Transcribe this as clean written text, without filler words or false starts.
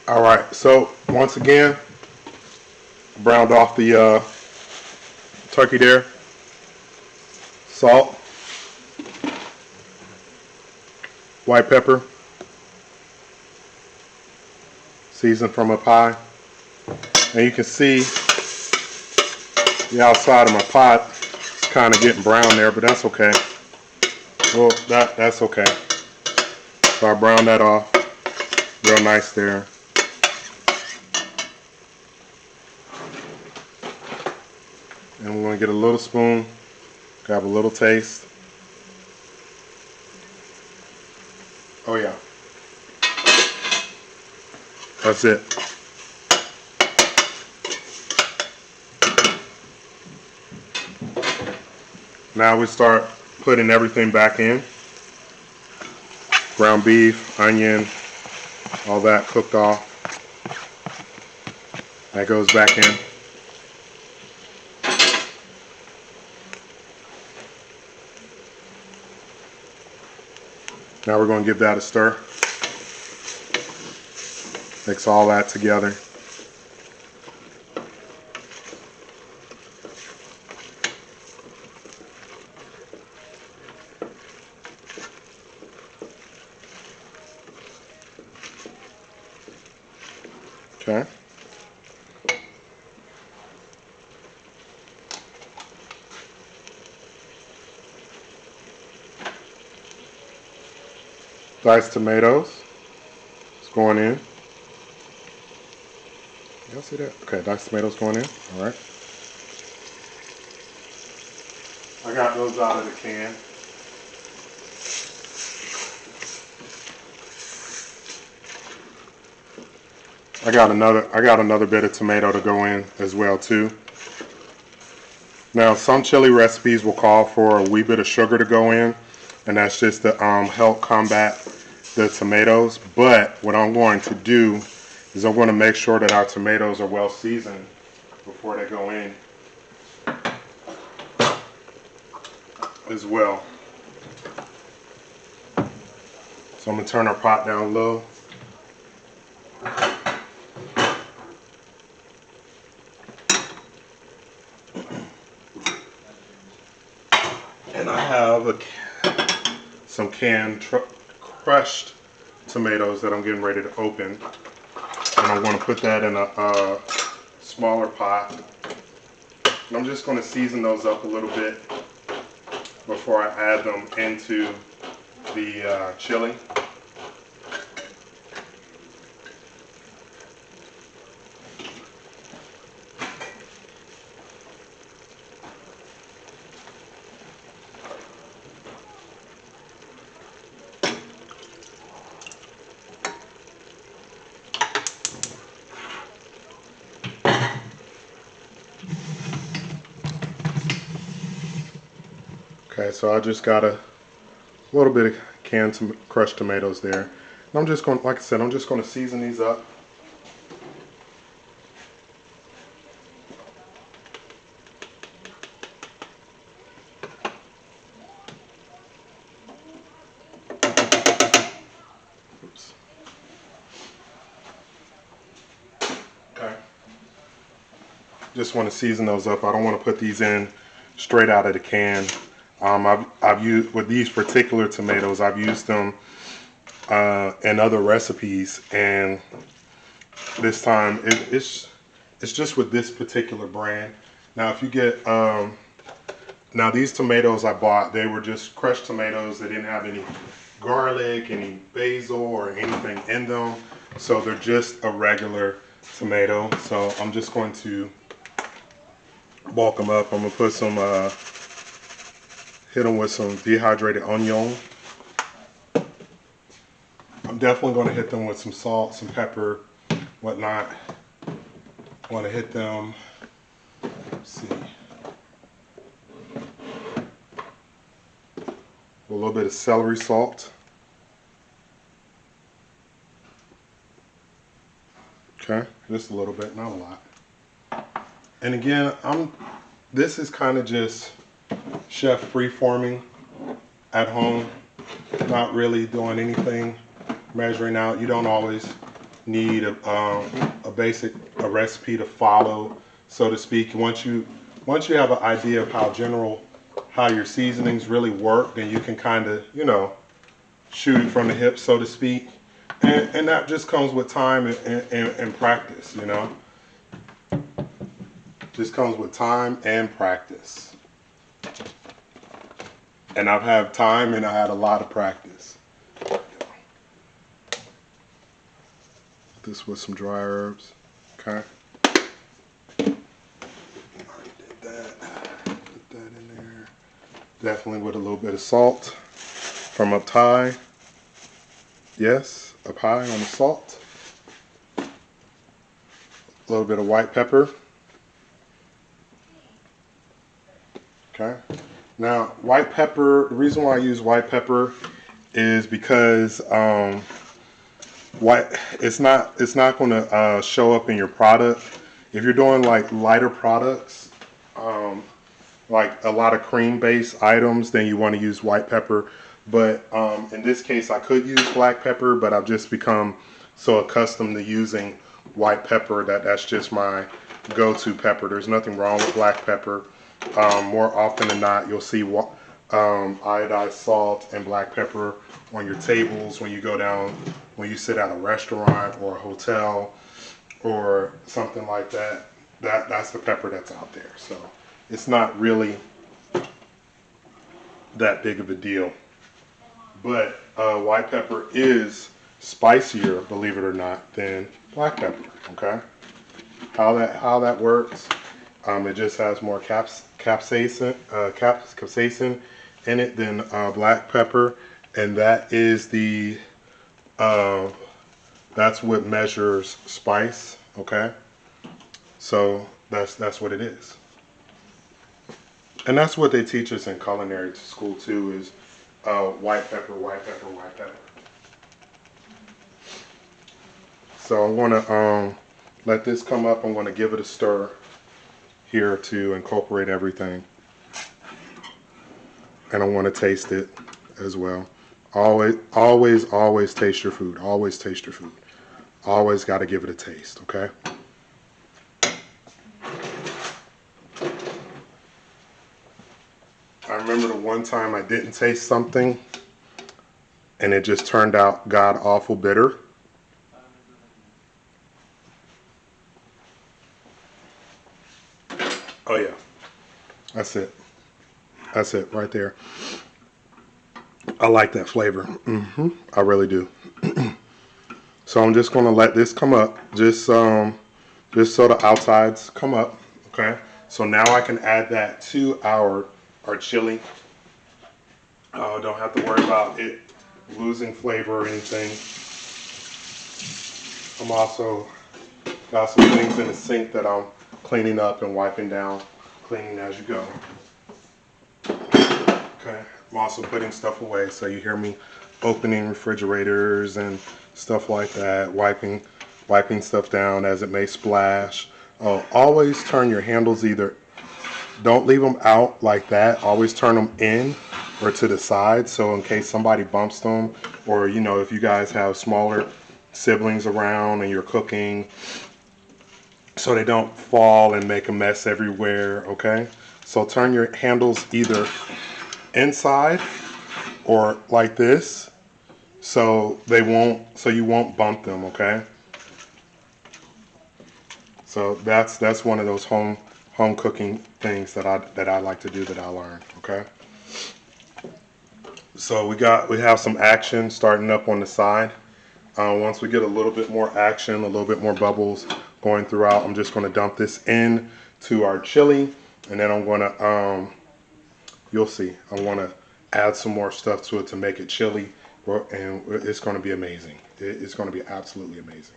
All right, so once again, browned off the turkey there. Salt, white pepper, seasoned from a pie. And you can see the outside of my pot is kind of getting brown there, but that's okay. Well, that's okay. So I browned that off real nice there. And we're going to get a little spoon, grab a little taste. Oh yeah. That's it. Now we start putting everything back in. Ground beef, onion, all that cooked off. That goes back in. Now we're going to give that a stir. Mix all that together. Okay. Diced tomatoes. It's going in. Y'all see that? Okay, diced tomatoes going in. All right. I got those out of the can. I got another bit of tomato to go in as well too. Now some chili recipes will call for a wee bit of sugar to go in, and that's just to help combat the tomatoes. But what I'm going to do is I'm going to make sure that our tomatoes are well seasoned before they go in as well. So I'm going to turn our pot down low. And I have some canned crushed tomatoes that I'm getting ready to open. And I'm going to put that in a smaller pot. And I'm just going to season those up a little bit before I add them into the chili. Okay, so I just got a little bit of canned crushed tomatoes there. And I'm just going, like I said, I'm just going to season these up. Oops. Okay. Just want to season those up. I don't want to put these in straight out of the can. I've used, with these particular tomatoes, I've used them in other recipes, and this time it's just with this particular brand. Now if you get now these tomatoes I bought, they were just crushed tomatoes. They didn't have any garlic, any basil, or anything in them, so they're just a regular tomato. So I'm just going to bulk them up. I'm gonna put some hit them with some dehydrated onion. I'm definitely going to hit them with some salt, some pepper, whatnot. I want to hit them, let's see, a little bit of celery salt. Okay, just a little bit, not a lot. And again, this is kind of just chef free-forming at home, not really doing anything measuring out. You don't always need a basic recipe to follow, so to speak. Once you have an idea of how your seasonings really work, then you can kind of, you know, shoot it from the hip, so to speak. And that just comes with time and practice, you know. Just comes with time and practice. And I've had time and I had a lot of practice. This with some dry herbs. Okay. Already did that. Put that in there. Definitely with a little bit of salt from up high. Yes, up high on the salt. A little bit of white pepper. Okay. Now, white pepper, the reason why I use white pepper is because it's not going to show up in your product. If you're doing like lighter products, like a lot of cream-based items, then you want to use white pepper. But in this case, I could use black pepper, but I've just become so accustomed to using white pepper that's just my go-to pepper. There's nothing wrong with black pepper. More often than not, you'll see iodized salt and black pepper on your tables when you go down, when you sit at a restaurant or a hotel or something like that. That's the pepper that's out there. So it's not really that big of a deal. But white pepper is spicier, believe it or not, than black pepper. Okay, how that works? It just has more capsaicin in it than black pepper, and that is that's what measures spice. Okay, so that's what it is, and that's what they teach us in culinary school too. Is white pepper, white pepper, white pepper. So I'm gonna let this come up. I'm gonna give it a stir here to incorporate everything, and I want to taste it as well. Always taste your food. Always taste your food. Always got to give it a taste. Okay. I remember the one time I didn't taste something, and it just turned out god awful bitter. Oh yeah, that's it. That's it right there. I like that flavor. I really do. So I'm just gonna let this come up, just so the outsides come up. Okay. So now I can add that to our chili. Don't have to worry about it losing flavor or anything. I'm also got some things in the sink that I'm cleaning up and wiping down, cleaning as you go. Okay, I'm also putting stuff away, so you hear me opening refrigerators and stuff like that, wiping stuff down as it may splash. Always turn your handles don't leave them out like that. Always turn them in or to the side, so in case somebody bumps them, or you know, if you guys have smaller siblings around and you're cooking, so they don't fall and make a mess everywhere. Okay, so turn your handles either inside or like this, so you won't bump them. Okay, so that's one of those home cooking things that I like to do, that I learned. Okay, so we have some action starting up on the side. Once we get a little bit more action, a little bit more bubbles going throughout, I'm just going to dump this in to our chili, and then I'm going to you'll see, I want to add some more stuff to it to make it chili, and it's going to be amazing. It's going to be absolutely amazing.